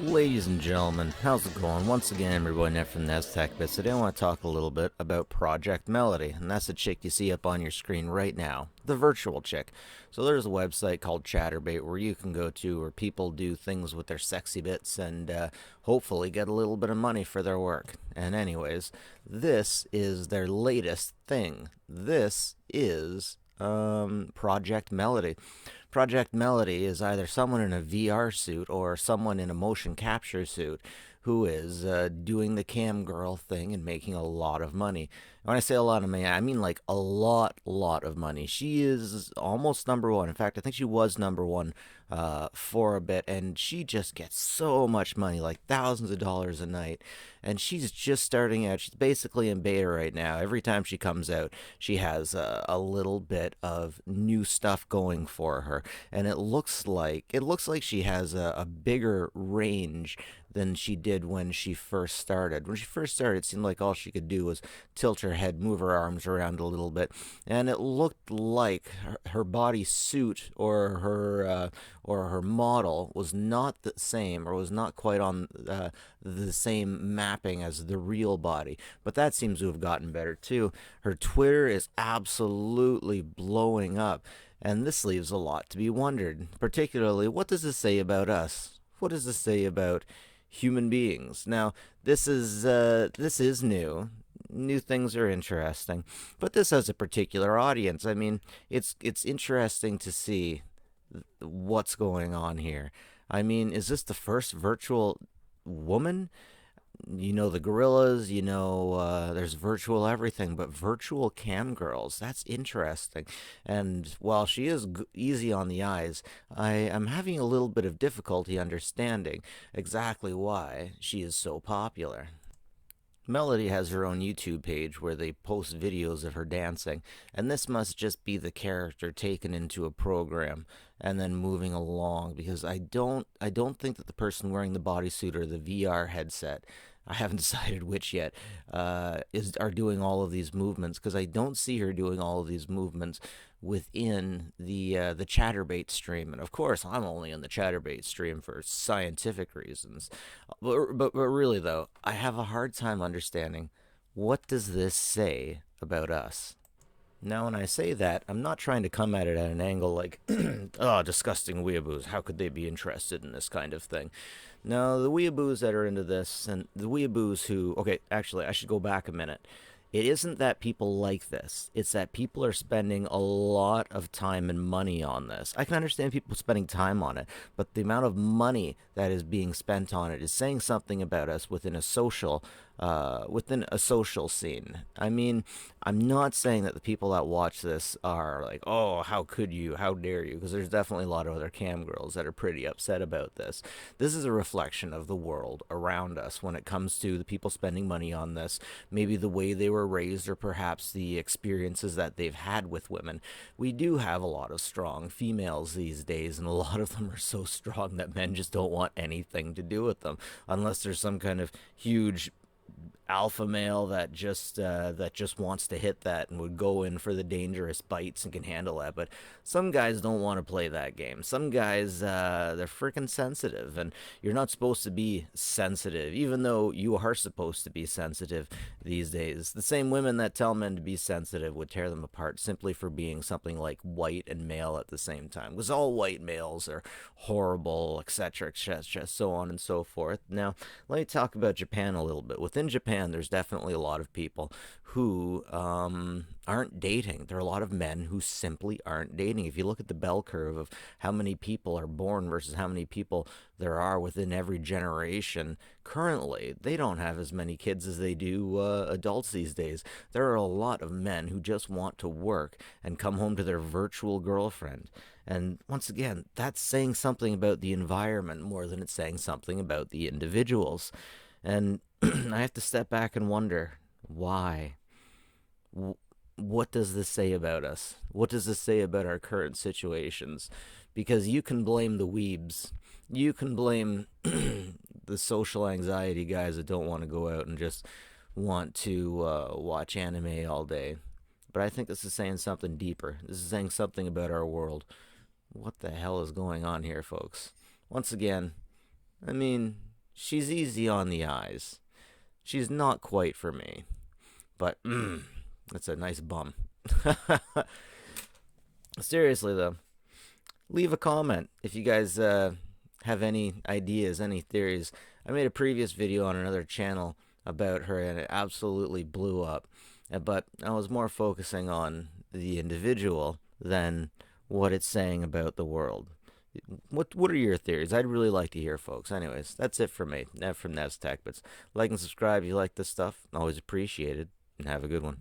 Ladies and gentlemen, how's it going? Once again, everybody, Net from Tech Bits. Today I want to talk a little bit about Projekt Melody, and that's the chick you see up on your screen right now, the virtual chick. So there's a website called Chatterbait where you can go to where people do things with their sexy bits and hopefully get a little bit of money for their work. And anyways, this is their latest thing. This is Projekt Melody. Projekt Melody is either someone in a VR suit or someone in a motion capture suit who is doing the cam girl thing and making a lot of money. When I say a lot of money, I mean like a lot of money. She is almost number one. In fact, I think she was number one for a bit, and she just gets so much money, like thousands of dollars a night. And she's just starting out. She's basically in beta right now. Every time she comes out, she has a little bit of new stuff going for her, and it looks like she has a bigger range than she did when she first started. When she first started, it seemed like all she could do was tilt her head, move her arms around a little bit, and it looked like her body suit or her model was not the same, or was not quite on the same mapping as the real body. But that seems to have gotten better too. Her Twitter is absolutely blowing up. And this leaves a lot to be wondered. Particularly, what does this say about us? What does this say about human beings? Now, this is new. New things are interesting, but this has a particular audience. I mean, it's interesting to see what's going on here. I mean, is this the first virtual woman? You know, the gorillas, there's virtual everything, but virtual cam girls, that's interesting. And while she is easy on the eyes, I am having a little bit of difficulty understanding exactly why she is so popular. Melody has her own YouTube page where they post videos of her dancing, and this must just be the character taken into a program and then moving along, because I don't think that the person wearing the bodysuit or the VR headset, I haven't decided which yet, is are doing all of these movements, because I don't see her doing all of these movements within the Chatterbait stream. And of course, I'm only in the Chatterbait stream for scientific reasons. But really though, I have a hard time understanding, what does this say about us? Now, when I say that, I'm not trying to come at it at an angle like, oh, disgusting weeaboos, how could they be interested in this kind of thing? No, the weeaboos that are into this, and the weeaboos who, okay, actually, I should go back a minute. It isn't that people like this, it's that people are spending a lot of time and money on this. I can understand people spending time on it, but the amount of money that is being spent on it is saying something about us within a social scene. I mean, I'm not saying that the people that watch this are like, oh, how could you, how dare you, because there's definitely a lot of other cam girls that are pretty upset about this. This is a reflection of the world around us when it comes to the people spending money on this, maybe the way they were raised, or perhaps the experiences that they've had with women. We do have a lot of strong females these days, and a lot of them are so strong that men just don't want anything to do with them, unless there's some kind of huge alpha male that just wants to hit that and would go in for the dangerous bites and can handle that. But some guys don't want to play that game. Some guys, they're freaking sensitive, and you're not supposed to be sensitive, even though you are supposed to be sensitive these days. The same women that tell men to be sensitive would tear them apart simply for being something like white and male at the same time, because all white males are horrible, etc., etc., so on and so forth. Now, let me talk about Japan a little bit. Within Japan, there's definitely a lot of people who aren't dating. There are a lot of men who simply aren't dating. If you look at the bell curve of how many people are born versus how many people there are within every generation, currently, they don't have as many kids as they do adults these days. There are a lot of men who just want to work and come home to their virtual girlfriend. And once again, that's saying something about the environment more than it's saying something about the individuals. And I have to step back and wonder, why? What does this say about us? What does this say about our current situations? Because you can blame the weebs. You can blame the social anxiety guys that don't want to go out and just want to watch anime all day. But I think this is saying something deeper. This is saying something about our world. What the hell is going on here, folks? Once again, I mean, she's easy on the eyes. She's not quite for me. But, that's a nice bum. Seriously, though, leave a comment if you guys have any ideas, any theories. I made a previous video on another channel about her, and it absolutely blew up. But I was more focusing on the individual than what it's saying about the world. What are your theories? I'd really like to hear, folks. Anyways, that's it from me. Nev from Tech Bits. Like and subscribe if you like this stuff. Always appreciated. And have a good one.